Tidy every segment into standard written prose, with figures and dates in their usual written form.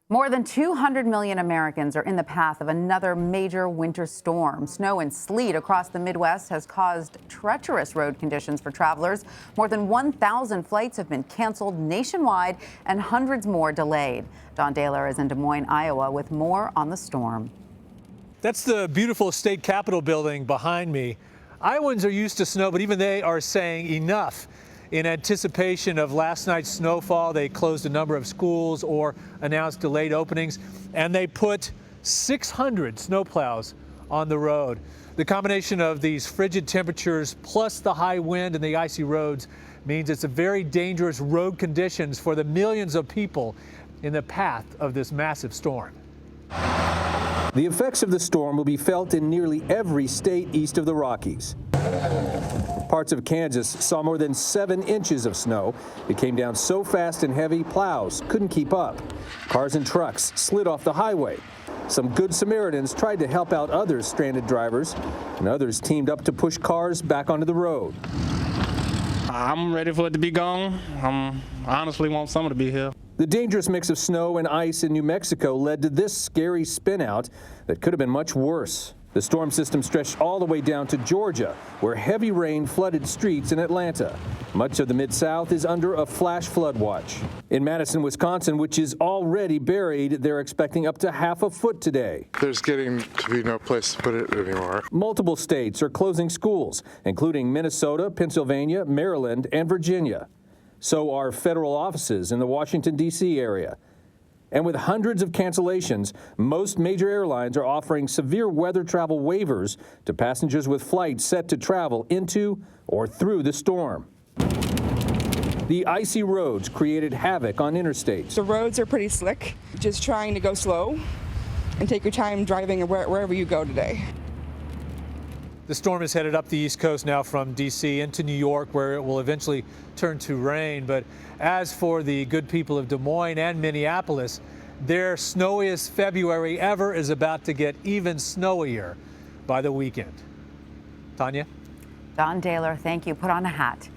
More than 200 million Americans are in the path of another major winter storm. Snow and sleet across the Midwest has caused treacherous road conditions for travelers. More than 1,000 flights have been canceled nationwide and hundreds more delayed. Don Daler is in Des Moines, Iowa, with more on the storm. That's the beautiful state capitol building behind me. Iowans are used to snow, but even they are saying enough. In anticipation of last night's snowfall, they closed a number of schools or announced delayed openings, and they put 600 snowplows on the road. The combination of these frigid temperatures plus the high wind and the icy roads means it's a very dangerous road conditions for the millions of people in the path of this massive storm. The effects of the storm will be felt in nearly every state east of the Rockies. Parts of Kansas saw more than 7 inches of snow. It came down so fast and heavy, plows couldn't keep up. Cars and trucks slid off the highway. Some Good Samaritans tried to help out other stranded drivers, and others teamed up to push cars back onto the road. I'm ready for it to be gone. I honestly want summer to be here. The dangerous mix of snow and ice in New Mexico led to this scary spin-out that could have been much worse. The storm system stretched all the way down to Georgia, where heavy rain flooded streets in Atlanta. Much of the Mid-South is under a flash flood watch. In Madison, Wisconsin, which is already buried, they're expecting up to half a foot today. There's getting to be no place to put it anymore. Multiple states are closing schools, including Minnesota, Pennsylvania, Maryland, and Virginia. So are federal offices in the Washington, D.C. area. And with hundreds of cancellations, most major airlines are offering severe weather travel waivers to passengers with flights set to travel into or through the storm. The icy roads created havoc on interstates. The roads are pretty slick. Just trying to go slow and take your time driving wherever you go today. The storm is headed up the East Coast now from D.C. into New York, where it will eventually turn to rain. But as for the good people of Des Moines and Minneapolis, their snowiest February ever is about to get even snowier by the weekend. Tanya? Don Daler, thank you. Put on a hat.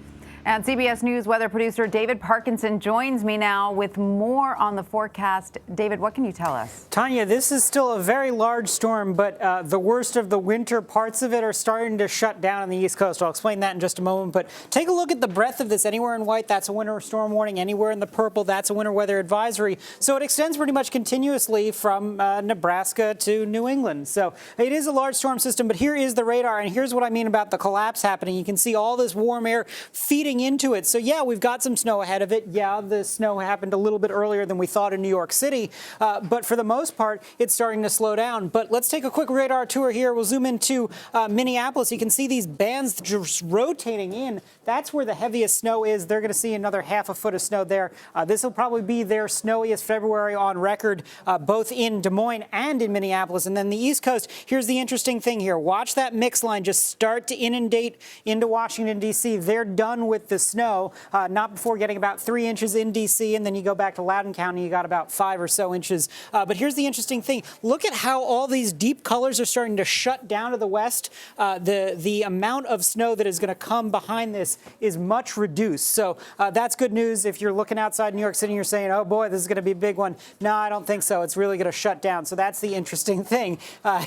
And CBS News weather producer David Parkinson joins me now with more on the forecast. David, what can you tell us? Tanya, this is still a very large storm, but the worst of the winter parts of it are starting to shut down on the East Coast. I'll explain that in just a moment, but take a look at the breadth of this. Anywhere in white, that's a winter storm warning. Anywhere in the purple, that's a winter weather advisory. So it extends pretty much continuously from Nebraska to New England. So it is a large storm system, but here is the radar, and here's what I mean about the collapse happening. You can see all this warm air feeding into it. So yeah, we've got some snow ahead of it. Yeah, the snow happened a little bit earlier than we thought in New York City, but for the most part, it's starting to slow down. But let's take a quick radar tour here. We'll zoom into Minneapolis. You can see these bands just rotating in. That's where the heaviest snow is. They're going to see another half a foot of snow there. This will probably be their snowiest February on record, both in Des Moines and in Minneapolis. And then the East Coast, here's the interesting thing here. Watch that mix line just start to inundate into Washington, D.C. They're done with the snow, not before getting about 3 inches in D.C., and then you go back to Loudoun County, you got about 5 or so inches. But here's the interesting thing. Look at how all these deep colors are starting to shut down to the west. The amount of snow that is going to come behind this is much reduced. So that's good news. If you're looking outside New York City and you're saying, oh boy, this is going to be a big one. No, I don't think so. It's really going to shut down. So that's the interesting thing.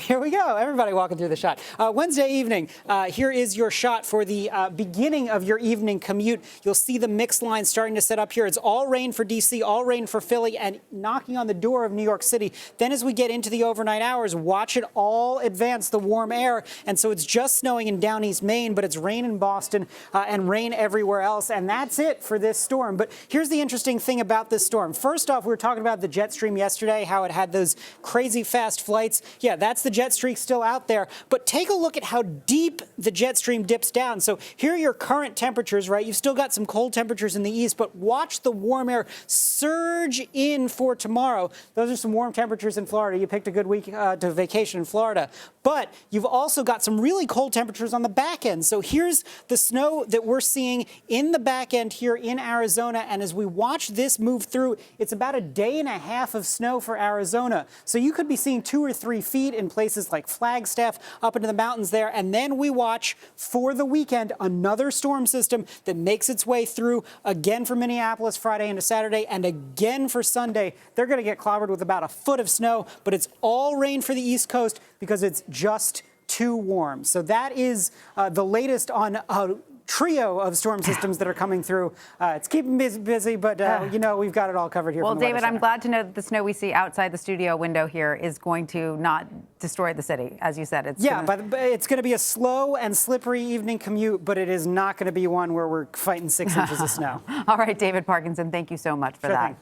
Here we go. Everybody walking through the shot. Wednesday evening, here is your shot for the beginning of your evening commute. You'll see the mix line starting to set up here. It's all rain for D.C., all rain for Philly, and knocking on the door of New York City. Then as we get into the overnight hours, watch it all advance the warm air. And so it's just snowing in down East Maine, but it's rain in Boston and rain everywhere else. And that's it for this storm. But here's the interesting thing about this storm. First off, we were talking about the jet stream yesterday, how it had those crazy fast flights. Yeah, that's the jet streak still out there. But take a look at how deep the jet stream dips down. So here are your current temperatures, right? You've still got some cold temperatures in the east, but watch the warm air surge in for tomorrow. Those are some warm temperatures in Florida. You picked a good week to vacation in Florida. But you've also got some really cold temperatures on the back end. So here's the snow that we're seeing in the back end here in Arizona. And as we watch this move through, it's about a day and a half of snow for Arizona. So you could be seeing 2 or 3 feet in places like Flagstaff, up into the mountains there. And then we watch for the weekend another storm system that makes its way through again for Minneapolis Friday into Saturday and again for Sunday. They're going to get clobbered with about a foot of snow, but it's all rain for the East Coast because it's just too warm. So that is the latest on a trio of storm systems that are coming through. It's keeping me busy, but you know, we've got it all covered here. Well, from the David, Weather I'm Center. glad to know that the snow we see outside the studio window here is going to not destroy the city. As you said, it's but it's going to be a slow and slippery evening commute, but it is not going to be one where we're fighting 6 inches of snow. All right, David Parkinson, thank you so much for Sure that. thing.